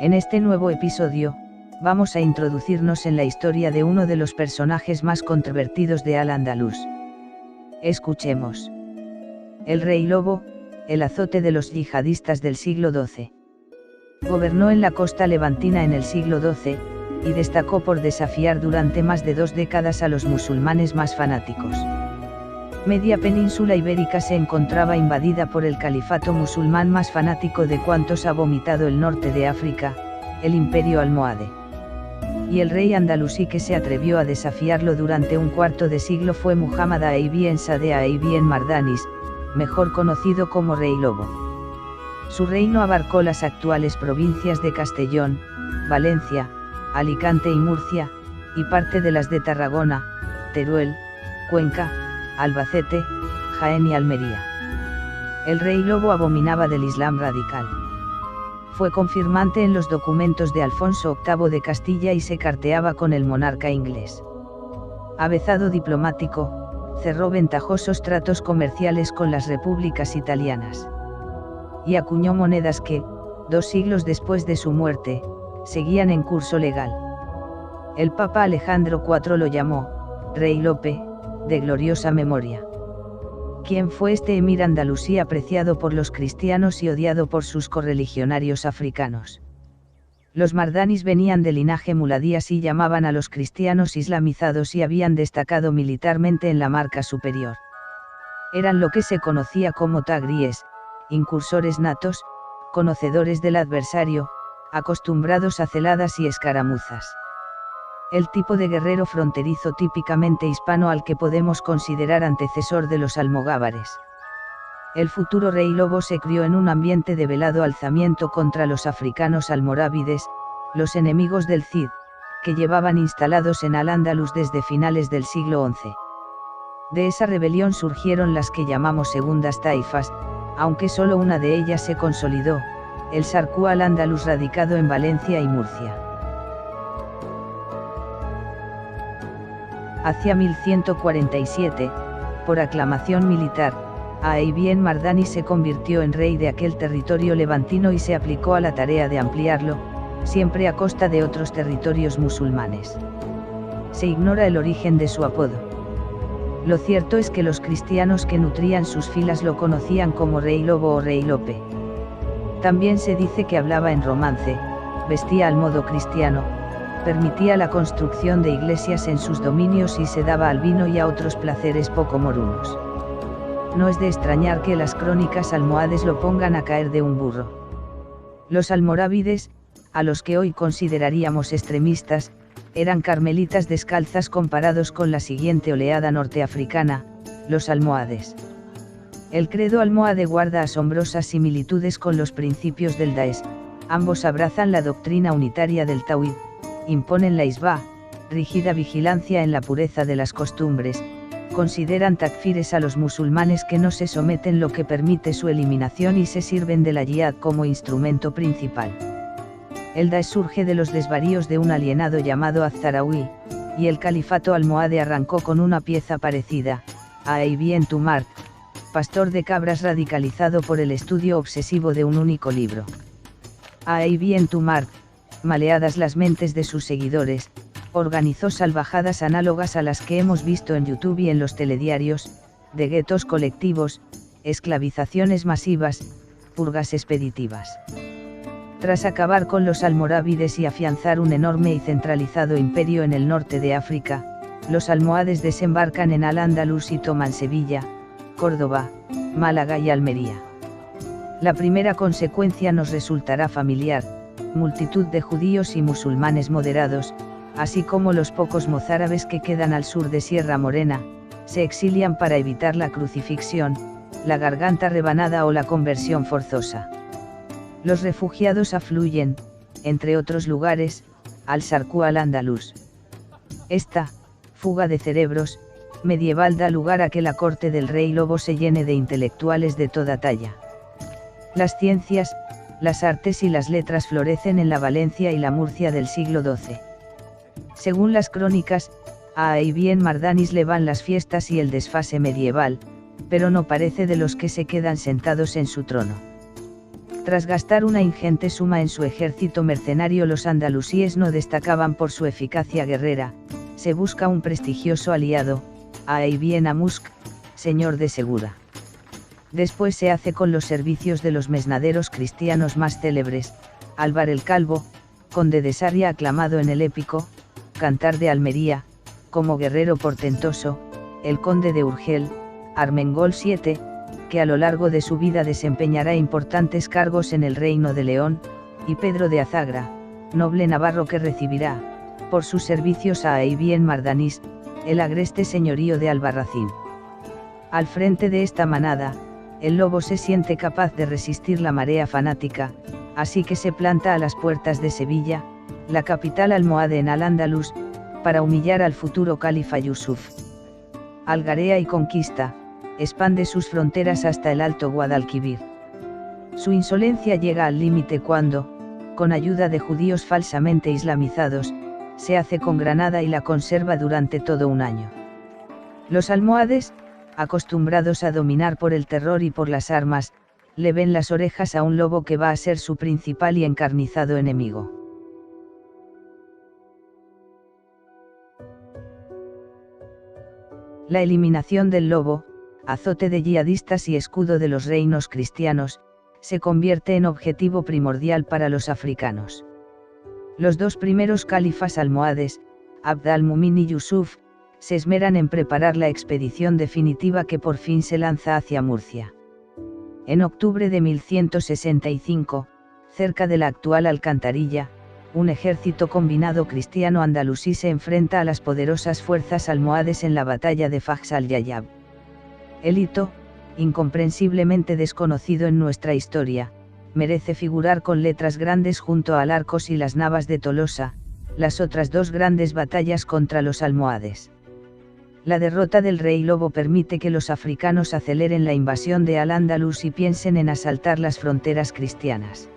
En este nuevo episodio, vamos a introducirnos en la historia de uno de los personajes más controvertidos de Al-Ándalus. Escuchemos. El Rey Lobo, el azote de los yihadistas del siglo XII. Gobernó en la costa levantina en el siglo XII, y destacó por desafiar durante más de 2 décadas a los musulmanes más fanáticos. Media península ibérica se encontraba invadida por el califato musulmán más fanático de cuantos ha vomitado el norte de África, el imperio almohade. Y el rey andalusí que se atrevió a desafiarlo durante un cuarto de siglo fue Muhammad ibn Sadeh ibn Mardanis, mejor conocido como Rey Lobo. Su reino abarcó las actuales provincias de Castellón, Valencia, Alicante y Murcia, y parte de las de Tarragona, Teruel, Cuenca, Albacete, Jaén y Almería. El Rey Lobo abominaba del Islam radical. Fue confirmante en los documentos de Alfonso VIII de Castilla y se carteaba con el monarca inglés. Avezado diplomático, cerró ventajosos tratos comerciales con las repúblicas italianas. Y acuñó monedas que, 2 siglos después de su muerte, seguían en curso legal. El Papa Alejandro IV lo llamó Rey Lope, de gloriosa memoria. ¿Quién fue este emir andalusí apreciado por los cristianos y odiado por sus correligionarios africanos? Los mardanis venían de linaje muladí, así llamaban a los cristianos islamizados, y habían destacado militarmente en la marca superior. Eran lo que se conocía como tagríes, incursores natos, conocedores del adversario, acostumbrados a celadas y escaramuzas. El tipo de guerrero fronterizo típicamente hispano al que podemos considerar antecesor de los almogávares. El futuro Rey Lobo se crió en un ambiente de velado alzamiento contra los africanos almorávides, los enemigos del Cid, que llevaban instalados en Al-Ándalus desde finales del siglo XI. De esa rebelión surgieron las que llamamos segundas taifas, aunque solo una de ellas se consolidó, el Sarkú al-Ándalus radicado en Valencia y Murcia. Hacia 1147, por aclamación militar, ibn Mardanis se convirtió en rey de aquel territorio levantino y se aplicó a la tarea de ampliarlo, siempre a costa de otros territorios musulmanes. Se ignora el origen de su apodo. Lo cierto es que los cristianos que nutrían sus filas lo conocían como Rey Lobo o Rey Lope. También se dice que hablaba en romance, vestía al modo cristiano, permitía la construcción de iglesias en sus dominios y se daba al vino y a otros placeres poco morunos. No es de extrañar que las crónicas almohades lo pongan a caer de un burro. Los almorávides, a los que hoy consideraríamos extremistas, eran carmelitas descalzas comparados con la siguiente oleada norteafricana, los almohades. El credo almohade guarda asombrosas similitudes con los principios del Daesh, ambos abrazan la doctrina unitaria del Tawhid, imponen la isbah, rígida vigilancia en la pureza de las costumbres, consideran takfires a los musulmanes que no se someten, lo que permite su eliminación, y se sirven de la yihad como instrumento principal. El Daesh surge de los desvaríos de un alienado llamado Az-Zarawi, y el califato almohade arrancó con una pieza parecida, a Ibn Tumart, pastor de cabras radicalizado por el estudio obsesivo de un único libro. A Ibn Tumart, maleadas las mentes de sus seguidores, organizó salvajadas análogas a las que hemos visto en YouTube y en los telediarios, de guetos colectivos, esclavizaciones masivas, purgas expeditivas. Tras acabar con los almorávides y afianzar un enorme y centralizado imperio en el norte de África, los almohades desembarcan en Al-Ándalus y toman Sevilla, Córdoba, Málaga y Almería. La primera consecuencia nos resultará familiar: multitud de judíos y musulmanes moderados, así como los pocos mozárabes que quedan al sur de Sierra Morena, se exilian para evitar la crucifixión, la garganta rebanada o la conversión forzosa. Los refugiados afluyen, entre otros lugares, al Sarkú al-Ándalus. Esta fuga de cerebros medieval da lugar a que la corte del Rey Lobo se llene de intelectuales de toda talla. Las ciencias, las artes y las letras florecen en la Valencia y la Murcia del siglo XII. Según las crónicas, a Ibn Mardanis le van las fiestas y el desfase medieval, pero no parece de los que se quedan sentados en su trono. Tras gastar una ingente suma en su ejército mercenario, los andalusíes no destacaban por su eficacia guerrera. Se busca un prestigioso aliado, a Ibn Amusk, señor de Segura. Después se hace con los servicios de los mesnaderos cristianos más célebres, Álvar el Calvo, conde de Sarria aclamado en el épico Cantar de Almería, como guerrero portentoso, el conde de Urgel, Armengol VII, que a lo largo de su vida desempeñará importantes cargos en el Reino de León, y Pedro de Azagra, noble navarro que recibirá, por sus servicios a Ibn Mardanís, el agreste señorío de Albarracín. Al frente de esta manada, el lobo se siente capaz de resistir la marea fanática, así que se planta a las puertas de Sevilla, la capital almohade en Al-Ándalus, para humillar al futuro califa Yusuf. Algarea y conquista, expande sus fronteras hasta el Alto Guadalquivir. Su insolencia llega al límite cuando, con ayuda de judíos falsamente islamizados, se hace con Granada y la conserva durante todo un año. Los almohades, acostumbrados a dominar por el terror y por las armas, le ven las orejas a un lobo que va a ser su principal y encarnizado enemigo. La eliminación del lobo, azote de yihadistas y escudo de los reinos cristianos, se convierte en objetivo primordial para los africanos. Los dos primeros califas almohades, Abd al-Mumin y Yusuf, se esmeran en preparar la expedición definitiva que por fin se lanza hacia Murcia. En octubre de 1165, cerca de la actual Alcantarilla, un ejército combinado cristiano-andalusí se enfrenta a las poderosas fuerzas almohades en la batalla de Fax al-Yayab. El hito, incomprensiblemente desconocido en nuestra historia, merece figurar con letras grandes junto a Alarcos y las Navas de Tolosa, las otras dos grandes batallas contra los almohades. La derrota del rey lobo permite que los africanos aceleren la invasión de Al-Ándalus y piensen en asaltar las fronteras cristianas.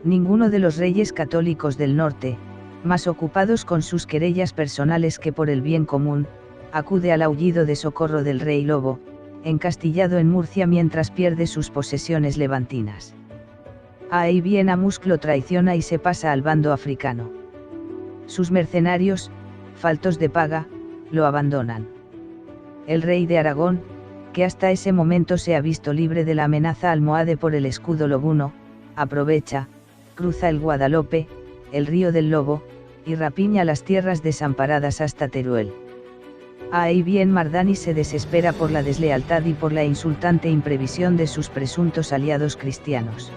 Ninguno de los reyes católicos del norte, más ocupados con sus querellas personales que por el bien común, acude al aullido de socorro del rey lobo, encastillado en Murcia mientras pierde sus posesiones levantinas. Ibn Amusk lo traiciona y se pasa al bando africano. Sus mercenarios, faltos de paga, lo abandonan. El rey de Aragón, que hasta ese momento se ha visto libre de la amenaza almohade por el escudo lobuno, aprovecha, cruza el Guadalope, el río del Lobo, y rapiña las tierras desamparadas hasta Teruel. Ibn Mardanís se desespera por la deslealtad y por la insultante imprevisión de sus presuntos aliados cristianos.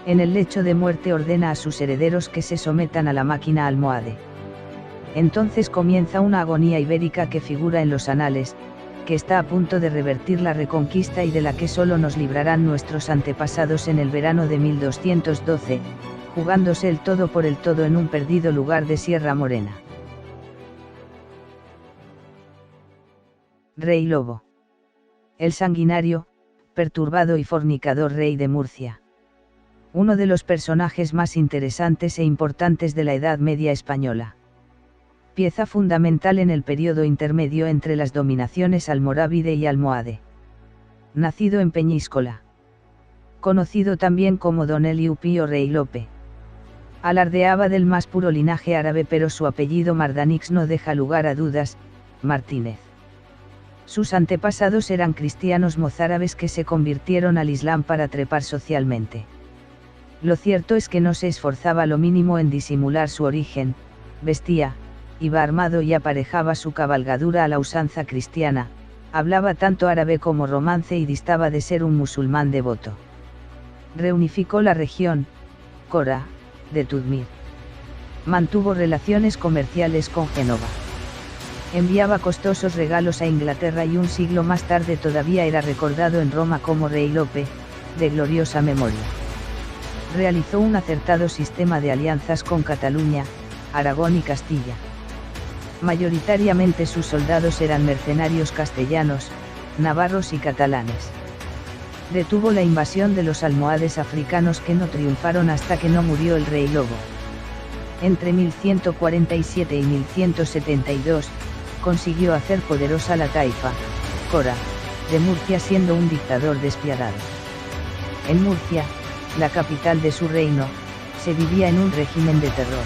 En el lecho de muerte ordena a sus herederos que se sometan a la máquina almohade. Entonces comienza una agonía ibérica que figura en los anales, que está a punto de revertir la reconquista y de la que solo nos librarán nuestros antepasados en el verano de 1212, jugándose el todo por el todo en un perdido lugar de Sierra Morena. Rey Lobo. El sanguinario, perturbado y fornicador rey de Murcia. Uno de los personajes más interesantes e importantes de la Edad Media española. Pieza fundamental en el periodo intermedio entre las dominaciones almorávide y almohade. Nacido en Peñíscola. Conocido también como Don Eliu Pío Rey Lope. Alardeaba del más puro linaje árabe, pero su apellido Mardanix no deja lugar a dudas, Martínez. Sus antepasados eran cristianos mozárabes que se convirtieron al Islam para trepar socialmente. Lo cierto es que no se esforzaba lo mínimo en disimular su origen, vestía, iba armado y aparejaba su cabalgadura a la usanza cristiana, hablaba tanto árabe como romance y distaba de ser un musulmán devoto. Reunificó la región, Cora, de Tudmir. Mantuvo relaciones comerciales con Génova. Enviaba costosos regalos a Inglaterra y un siglo más tarde todavía era recordado en Roma como Rey Lope, de gloriosa memoria. Realizó un acertado sistema de alianzas con Cataluña, Aragón y Castilla. Mayoritariamente sus soldados eran mercenarios castellanos, navarros y catalanes. Detuvo la invasión de los almohades africanos que no triunfaron hasta que no murió el rey lobo. Entre 1147 y 1172, consiguió hacer poderosa la taifa, Cora, de Murcia siendo un dictador despiadado. En Murcia, la capital de su reino, se vivía en un régimen de terror.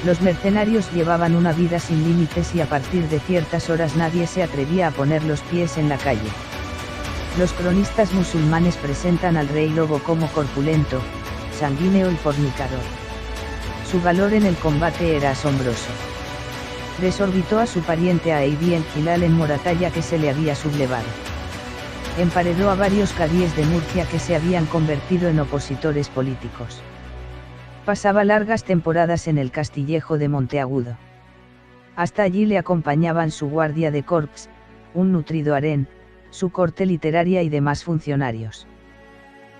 Los mercenarios llevaban una vida sin límites y a partir de ciertas horas nadie se atrevía a poner los pies en la calle. Los cronistas musulmanes presentan al rey lobo como corpulento, sanguíneo y fornicador. Su valor en el combate era asombroso. Desorbitó a su pariente Aib en Hilal en Moratalla que se le había sublevado. Emparedó a varios cadíes de Murcia que se habían convertido en opositores políticos. Pasaba largas temporadas en el Castillejo de Monteagudo. Hasta allí le acompañaban su guardia de corps, un nutrido harén, su corte literaria y demás funcionarios.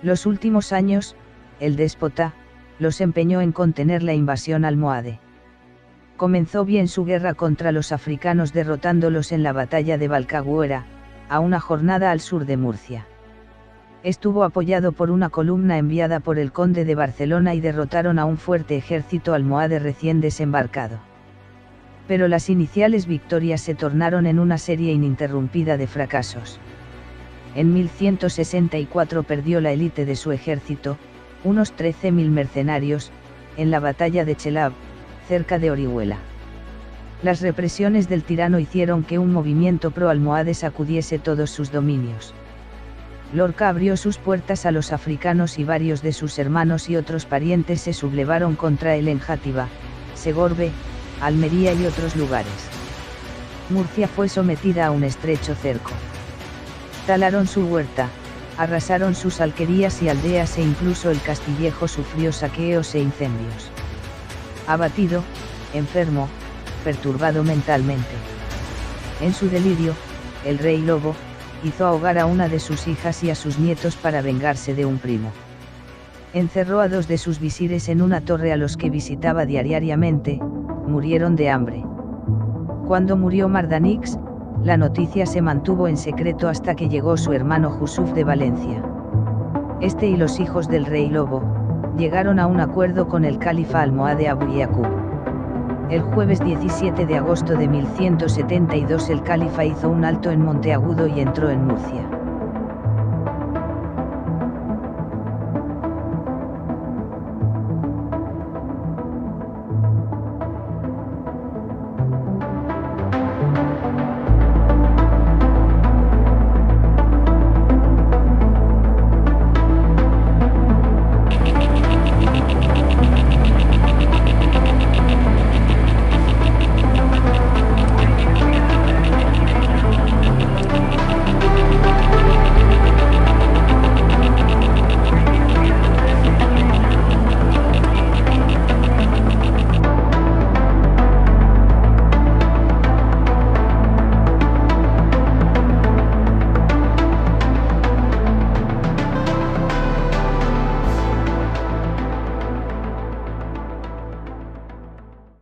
Los últimos años, el déspota, los empeñó en contener la invasión almohade. Comenzó bien su guerra contra los africanos derrotándolos en la batalla de Valcaguera, a una jornada al sur de Murcia. Estuvo apoyado por una columna enviada por el conde de Barcelona y derrotaron a un fuerte ejército almohade recién desembarcado. Pero las iniciales victorias se tornaron en una serie ininterrumpida de fracasos. En 1164 perdió la élite de su ejército, unos 13.000 mercenarios, en la batalla de Chelab, cerca de Orihuela. Las represiones del tirano hicieron que un movimiento pro-almohade sacudiese todos sus dominios. Lorca abrió sus puertas a los africanos y varios de sus hermanos y otros parientes se sublevaron contra él en Játiva, Segorbe, Almería y otros lugares. Murcia fue sometida a un estrecho cerco. Talaron su huerta, arrasaron sus alquerías y aldeas e incluso el Castillejo sufrió saqueos e incendios. Abatido, enfermo, perturbado mentalmente. En su delirio, el rey lobo, hizo ahogar a una de sus hijas y a sus nietos para vengarse de un primo. Encerró a 2 de sus visires en una torre a los que visitaba diariamente, murieron de hambre. Cuando murió Mardanix, la noticia se mantuvo en secreto hasta que llegó su hermano Jusuf de Valencia. Este y los hijos del rey lobo, llegaron a un acuerdo con el califa almohade Abu Yaqub. El jueves 17 de agosto de 1172 el califa hizo un alto en Monteagudo y entró en Murcia.